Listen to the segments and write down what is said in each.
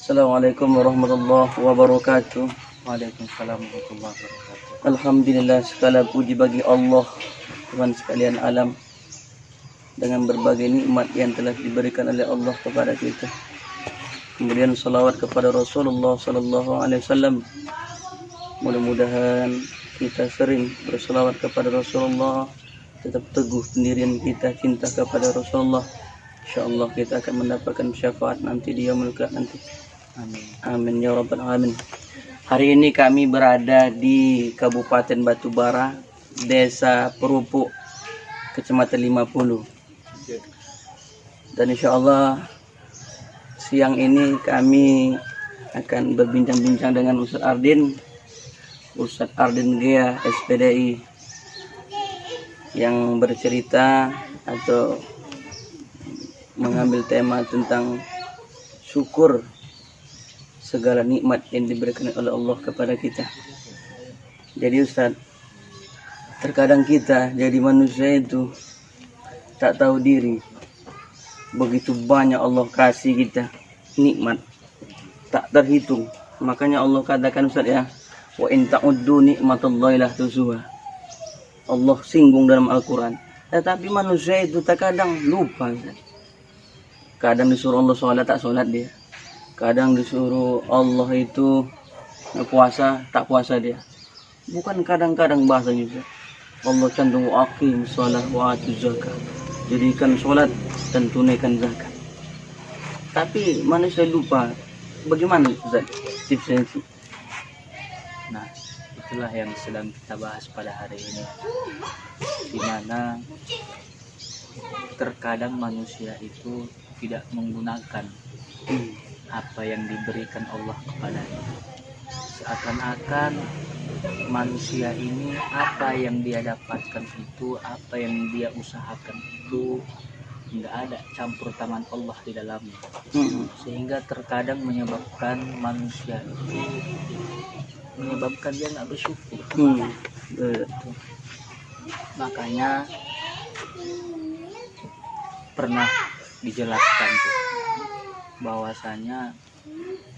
Assalamualaikum warahmatullahi wabarakatuh. Waalaikumsalam warahmatullahi wabarakatuh. Alhamdulillah, segala puji bagi Allah, Tuhan sekalian alam, dengan berbagai nikmat yang telah diberikan oleh Allah kepada kita. Kemudian salawat kepada Rasulullah Sallallahu Alaihi Wasallam. Mudah-mudahan kita sering bersalawat kepada Rasulullah, tetap teguh pendirian kita cinta kepada Rasulullah. InsyaAllah kita akan mendapatkan syafaat nanti di yaumul qiyamah nanti. Amin. Amin ya rabbal alamin. Hari ini kami berada di Kabupaten Batubara, Desa Perupuk, Kecamatan 50. Dan insya Allah siang ini kami akan berbincang-bincang dengan Ustadz Ardin Gea SPDI, yang bercerita atau mengambil tema tentang syukur segala nikmat yang diberikan oleh Allah kepada kita. Jadi Ustaz, terkadang kita jadi manusia itu tak tahu diri. Begitu banyak Allah kasih kita nikmat tak terhitung. Makanya Allah katakan Ustaz ya, wa in ta'uddu nikmatallahi la tuhsuha. Allah singgung dalam Al-Quran. Tetapi manusia itu terkadang lupa Ustaz. Kadang disuruh Allah sholat tak sholat dia. Kadang disuruh Allah itu puasa tak puasa dia. Bukan kadang-kadang bahasanya Ustaz. Allah cantum aqim sholat wa atuz zakat. Jadikan sholat dan tunaikan zakat. Tapi manusia lupa. Bagaimana Ustaz tipsnya itu? Nah, itulah yang sedang kita bahas pada hari ini, di mana terkadang manusia itu tidak menggunakan apa yang diberikan Allah kepadanya. Seakan-akan manusia ini apa yang dia dapatkan itu, apa yang dia usahakan itu, nggak ada campur tangan Allah di dalamnya. Sehingga terkadang menyebabkan manusia itu dia nggak bersyukur. Makanya pernah dijelaskan tuh bahwasanya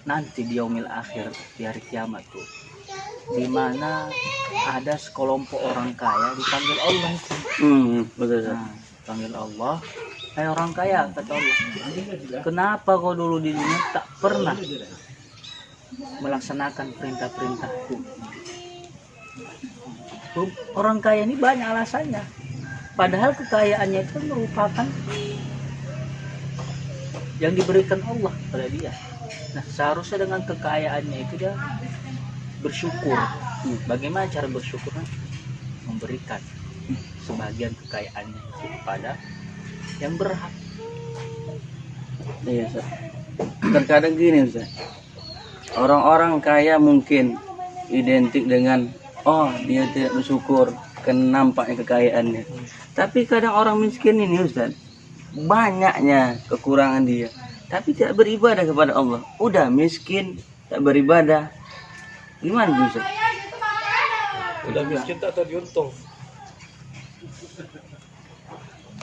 nanti di yaumil akhir, di hari kiamat tuh, di mana ada sekelompok orang kaya dipanggil Allah itu. Betul. Nah, panggil Allah, hai orang kaya, kata Allah, kenapa kau dulu di dunia tak pernah melaksanakan perintah-perintahku? Orang kaya ini banyak alasannya, padahal kekayaannya itu merupakan yang diberikan Allah pada dia. Nah, seharusnya dengan kekayaannya itu dia bersyukur. Bagaimana cara bersyukur? Memberikan sebagian kekayaannya itu kepada yang berhak. Iya Ustaz. Terkadang gini Ustaz, orang-orang kaya mungkin identik dengan dia tidak bersyukur karena nampaknya kekayaannya. Tapi kadang orang miskin ini Ustaz, banyaknya kekurangan dia, tapi tidak beribadah kepada Allah. Udah miskin tak beribadah, gimana Ustaz? Udah miskin tak tahu diuntung.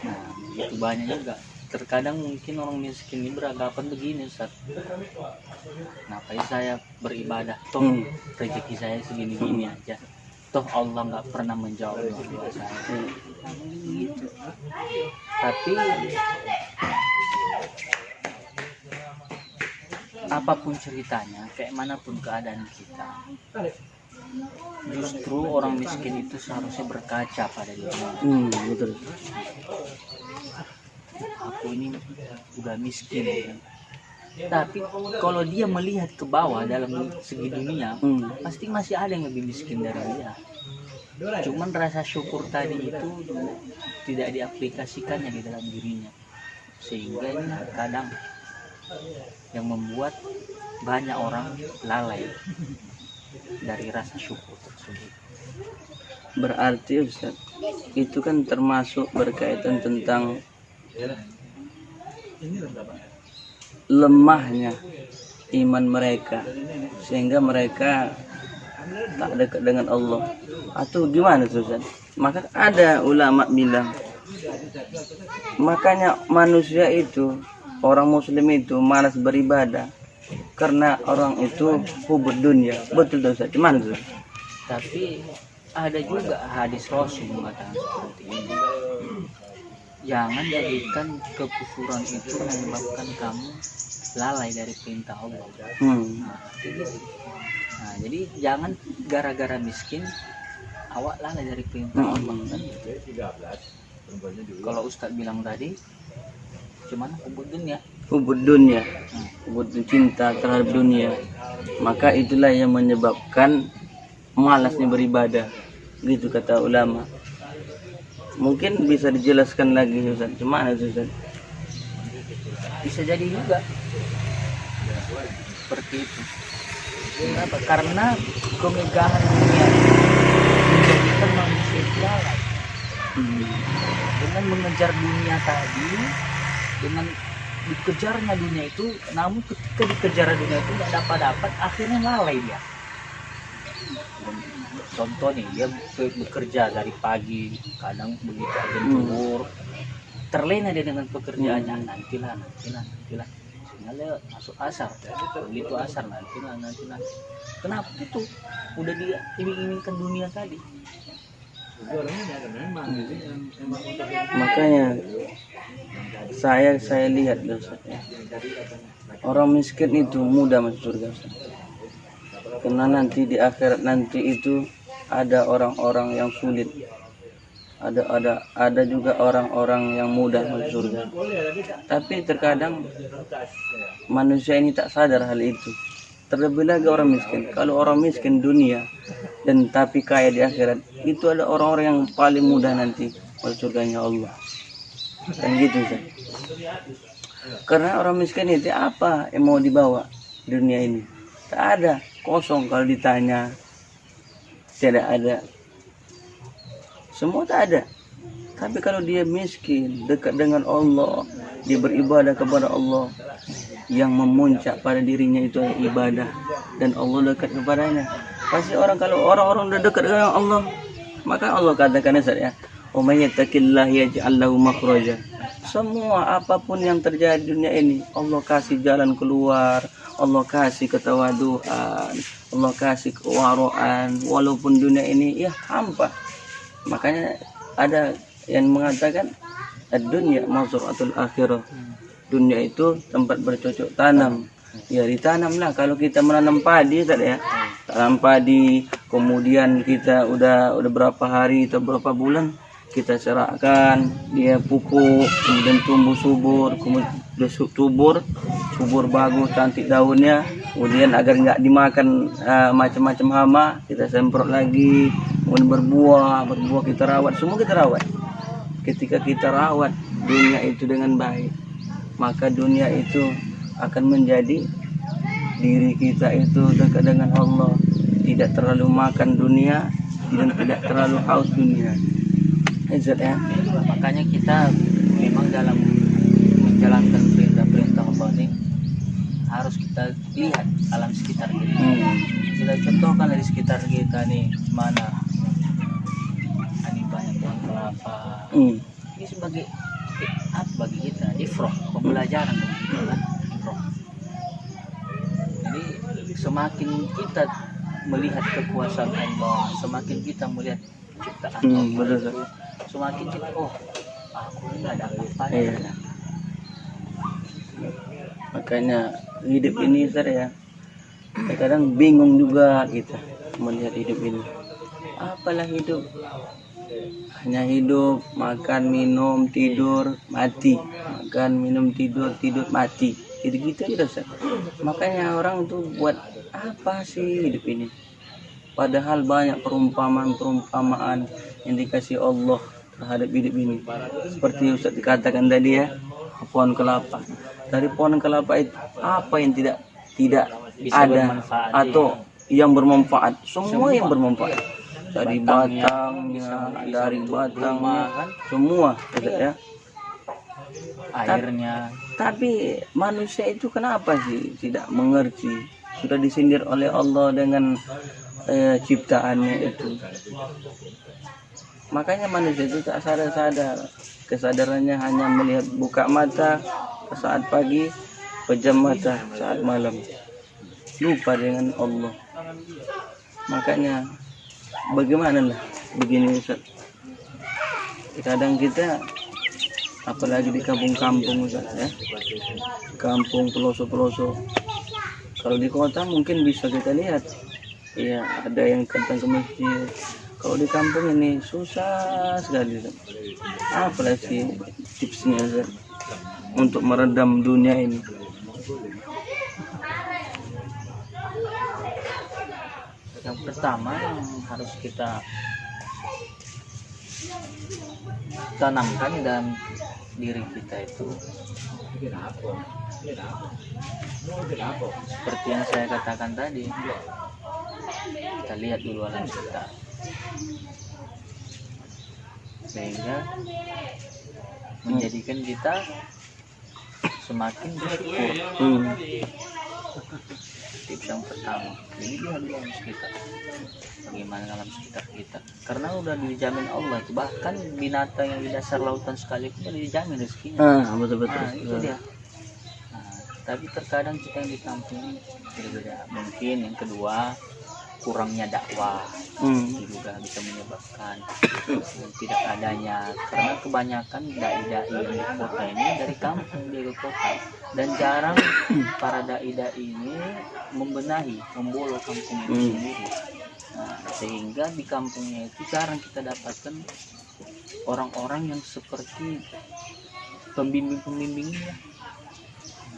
Nah, itu banyak juga. Terkadang mungkin orang miskin ini beranggapan begini Ustaz, kenapa saya beribadah, toh rezeki saya segini-gini aja, toh Allah nggak pernah menjawab doa saya. Gitu. Tapi apapun ceritanya, kayak manapun keadaan kita, justru orang miskin itu seharusnya berkaca pada dirinya. Betul. Aku ini udah miskin ya. Tapi kalau dia melihat ke bawah dalam segi dunia, pasti masih ada yang lebih miskin dari dia. Cuman rasa syukur tadi itu tidak diaplikasikannya di dalam dirinya, sehingga ini kadang yang membuat banyak orang lalai dari rasa syukur tersebut. Berarti Ustaz, itu kan termasuk berkaitan tentang lemahnya iman mereka, sehingga mereka tak dekat dengan Allah, atau gimana Ustaz? Maka ada ulama bilang, makanya manusia itu, orang muslim itu malas beribadah karena orang itu hubud dunia. Betul tuh Ustaz, cuman tuh. Tapi ada juga hadis Rasul mengatakan seperti ini. Jangan jadikan kekufuran itu menyebabkan kamu lalai dari perintah Allah. Nah, itu gitu. Nah, jadi jangan gara-gara miskin awak lalai dari perintah Allah kan. Kalau Ustadz bilang tadi, cuman hubud dunia. Hubud dunia, hubud cinta terhadap dunia. Maka itulah yang menyebabkan malasnya beribadah. Gitu kata ulama. Mungkin bisa dijelaskan lagi Ustaz. Cuma Ustaz? Bisa jadi juga seperti itu. Kenapa? Karena kemegahan dunia menjadikan manusia itu lalai. Dengan mengejar dunia tadi, dengan dikejarnya dunia itu, namun ketika dikejar dunia itu nggak dapat, akhirnya lalai dia. Contoh nih, dia bekerja dari pagi, kadang begitu aja zuhur, terlena dia dengan pekerjaannya, nantilah. Sinyalnya masuk asar, begitu asar nantilah. Kenapa itu? Udah dia iming-imingkan dunia tadi. Makanya saya lihat Ustaz, orang miskin itu mudah masuk surga Ustaz. Karena nanti di akhirat nanti itu ada orang-orang yang sulit, ada juga orang-orang yang mudah masuk surga. Tapi terkadang manusia ini tak sadar hal itu. Terlebih lagi orang miskin. Kalau orang miskin dunia dan tapi kaya di akhirat, itu ada orang-orang yang paling mudah nanti masuk surganya Allah. Dan gitu Ustaz. Karena orang miskin itu apa yang mau dibawa di dunia ini? Tak ada, kosong kalau ditanya. Tidak ada, semua tak ada. Tapi kalau dia miskin, dekat dengan Allah, dia beribadah kepada Allah, yang memuncak pada dirinya itu ibadah, dan Allah dekat kepadanya. Pasti kalau orang-orang udah dekat dengan Allah, maka Allah katakan ya, "Wa may yattaqillah yaj'al lahu makhraja." Semua apapun yang terjadi di dunia ini, Allah kasih jalan keluar, Allah kasih ketawaduan, Allah kasih kewaraan, walaupun dunia ini ya hampa. Makanya ada yang mengatakan ad-dunya mazra'atul akhirah. Dunia itu tempat bercocok tanam. Ya ditanamlah. Kalau kita menanam padi tadi ya, tanam padi, kemudian kita udah berapa hari atau berapa bulan kita serahkan, dia pupuk, kemudian tumbuh subur, kemudian subur bagus, cantik daunnya, kemudian agar nggak dimakan macam-macam hama, kita semprot lagi, kemudian berbuah kita rawat, semua kita rawat. Ketika kita rawat dunia itu dengan baik, maka dunia itu akan menjadi diri kita itu dekat dengan Allah, tidak terlalu makan dunia dan tidak terlalu haus dunia. Ya. Makanya kita memang dalam menjalankan perintah-perintah Allah ini harus kita lihat alam sekitar kita. Kita contohkan dari sekitar kita nih, mana ini banyak pohon kelapa. Ini sebagai apa bagi kita? Ifrah, pembelajaran bagi kita kan? Ifrah. Jadi semakin kita melihat kekuasaan Allah, semakin kita melihat ciptaan Allah, semakin kita aku nggak ada apa-apa. Makanya hidup ini ya, kadang bingung juga kita melihat hidup ini. Apalah hidup? Hanya hidup, makan, minum, tidur, mati. Makan, minum, tidur, mati. Gitu-gitu aja Ustaz. Makanya orang tuh buat apa sih hidup ini? Padahal banyak perumpamaan yang dikasih Allah terhadap hidup ini. Seperti Ustaz dikatakan tadi ya, pohon kelapa. Dari pohon kelapa itu apa yang tidak bisa ada atau yang bermanfaat? Semua yang bermanfaat. Dari batangnya, semua ya. Airnya. Tapi manusia itu kenapa sih tidak mengerti? Sudah disindir oleh Allah dengan ciptaannya itu. Makanya manusia itu tak sadar. Kesadarannya hanya melihat buka mata saat pagi, pejam mata saat malam, lupa dengan Allah. Makanya bagaimana lah begini Ustaz, kadang kita apalagi di kampung-kampung Ustaz ya, kampung pelosok-pelosok. Kalau di kota mungkin bisa kita lihat ya, ada yang datang ke masjid. Kalau di kampung ini susah sekali Ustaz. Apalagi tipsnya Ustaz untuk meredam dunia ini? Yang pertama yang harus kita tanamkan dalam diri kita itu seperti yang saya katakan tadi, kita lihat dulu alam sekitar sehingga menjadikan kita semakin bersyukur. Tips yang pertama, jadi lihat dulu alam sekitar, bagaimana alam sekitar kita, karena udah dijamin Allah itu, bahkan binatang yang di dasar lautan sekalipun udah dijamin rezekinya. Betul-betul. Nah, itu dia. Nah, tapi terkadang kita yang di kampung ini berbeda. Mungkin yang kedua, kurangnya dakwah juga bisa menyebabkan tidak adanya, karena kebanyakan dai-dai yang di kota ini dari kampung dia ke kota, dan jarang para dai-dai ini membolok kampung itu sendiri. Nah, sehingga di kampungnya itu jarang kita dapatkan orang-orang yang seperti pembimbing-pembimbingnya,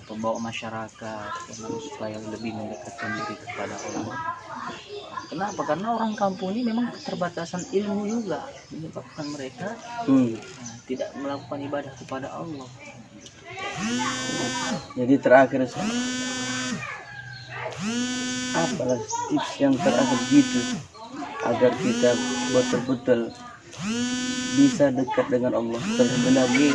pembawa masyarakat supaya lebih mendekatkan diri kepada Allah. Kenapa? Karena orang kampung ini memang keterbatasan ilmu juga menyebabkan mereka tidak melakukan ibadah kepada Allah. Jadi terakhir apalah tips yang terakhir gitu agar kita betul-betul bisa dekat dengan Allah, terlebih lagi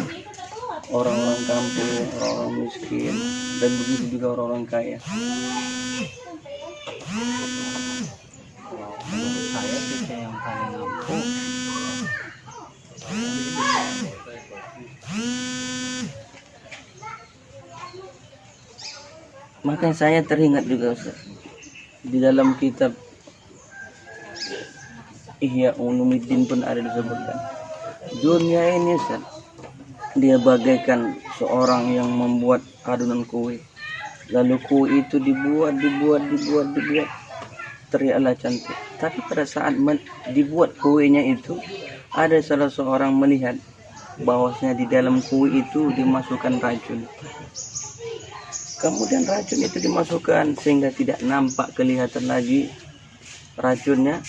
orang-orang kampung, orang-orang miskin, dan begitu juga orang-orang kaya. Menurut saya tips yang paling ampuh makanya saya teringat juga Ustaz, di dalam kitab Ihya Ulumuddin pun ada disebutkan, dunia ini Ustaz, dia bagaikan seorang yang membuat adonan kue, lalu kue itu dibuat terlihatlah cantik, tapi pada saat dibuat kuenya itu ada salah seorang melihat bahwasanya di dalam kue itu dimasukkan racun. Kemudian racun itu dimasukkan sehingga tidak nampak kelihatan lagi racunnya.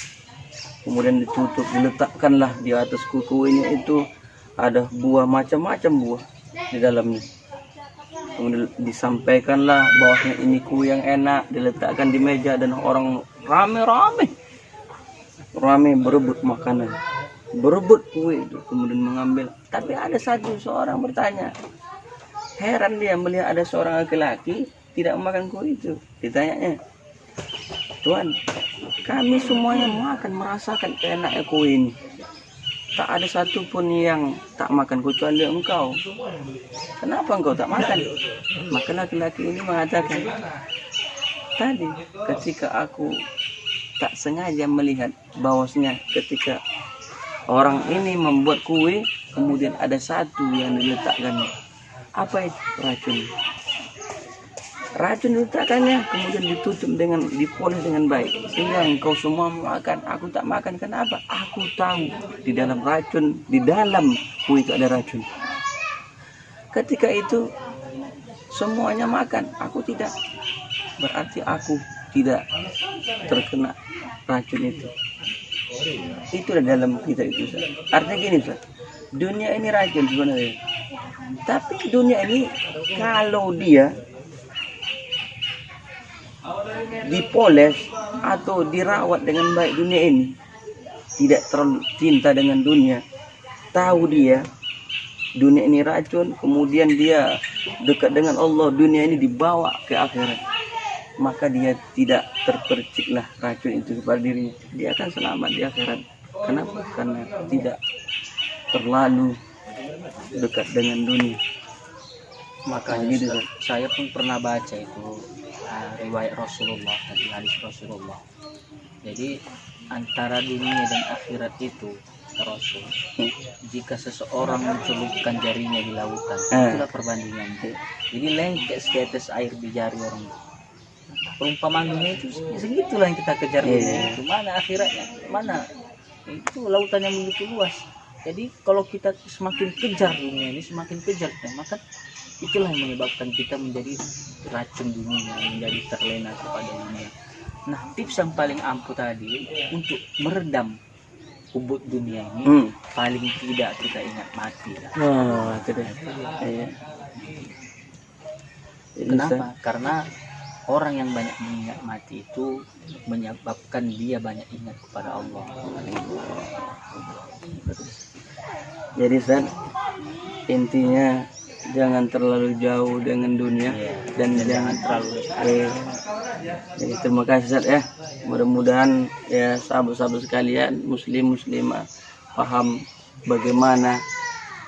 Kemudian ditutup, diletakkanlah di atas kuenya itu ada buah, macam-macam buah di dalamnya. Kemudian disampaikanlah bahwasanya ini kue yang enak, diletakkan di meja dan orang rame berebut makanan, berebut kue itu, kemudian mengambil. Tapi ada seorang bertanya, heran dia melihat ada seorang laki-laki tidak makan kue itu. Ditanyanya, Tuan, kami semuanya makan, merasakan enaknya kue ini, tak ada satupun yang tak makan kecuali engkau. Kenapa engkau tak makan? Maka laki-laki ini mengatakan, tadi ketika aku tak sengaja melihat bahwasanya ketika orang ini membuat kue, kemudian ada satu yang diletakkan. Apa itu? Racun. Racun diletakkannya, kemudian ditutup dengan, dipoles dengan baik, sehingga engkau semua makan, aku tak makan. Kenapa? Aku tahu di dalam racun, di dalam kue itu ada racun. Ketika itu semuanya makan, aku tidak. Berarti aku tidak terkena racun itu. Itu dalam kita itu Ustaz. Artinya gini Ustaz, dunia ini racun sebenarnya, tapi dunia ini kalau dia dipoles atau dirawat dengan baik, dunia ini tidak terlalu cinta dengan dunia, tahu dia dunia ini racun, kemudian dia dekat dengan Allah, dunia ini dibawa ke akhirat, maka dia tidak terperciklah racun itu kepada dirinya, dia akan selamat di akhirat. Kenapa? Karena tidak terlalu dekat dengan dunia. Makanya gitu, Ustaz, saya pun pernah baca itu riwayat Rasulullah, hadis Rasulullah. Jadi antara dunia dan akhirat itu Rasul, jika seseorang mencelupkan jarinya di lautan, itulah perbandingannya. Jadi lengket setetes air di jari orang. Perumpamaan dunia itu segitulah yang kita kejar dunia. Itu mana akhiratnya? Mana? Itu lautan yang begitu luas. Jadi kalau kita semakin kejar dunia ini, semakin kejar kita, maka itulah yang menyebabkan kita menjadi racun dunia, menjadi terlena kepada dunia. Nah, tips yang paling ampuh tadi untuk meredam ubud dunia ini, paling tidak kita ingat mati. Wah, itu deh. Iya. Jadi, Kenapa? Karena orang yang banyak mengingat mati itu menyebabkan dia banyak ingat kepada Allah. Jadi Ustaz, intinya jangan terlalu jauh dengan dunia dan jangan terlalu dekat. Jadi terima kasih Ustaz ya. Mudah-mudahan ya sahabat-sahabat sekalian, muslimah paham bagaimana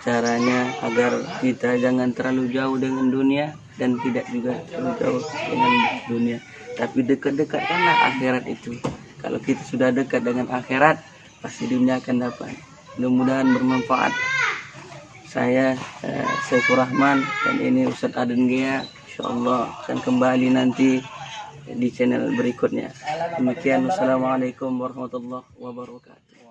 caranya agar kita jangan terlalu jauh dengan dunia dan tidak juga terlalu jauh dengan dunia, tapi dekat-dekatkanlah akhirat itu. Kalau kita sudah dekat dengan akhirat, pasti dunia akan dapat. Mudah-mudahan bermanfaat. Saya Saifur Rahman dan ini Ustadz Aden Gea. Insyaallah akan kembali nanti di channel berikutnya. Demikian, wassalamualaikum warahmatullahi wabarakatuh.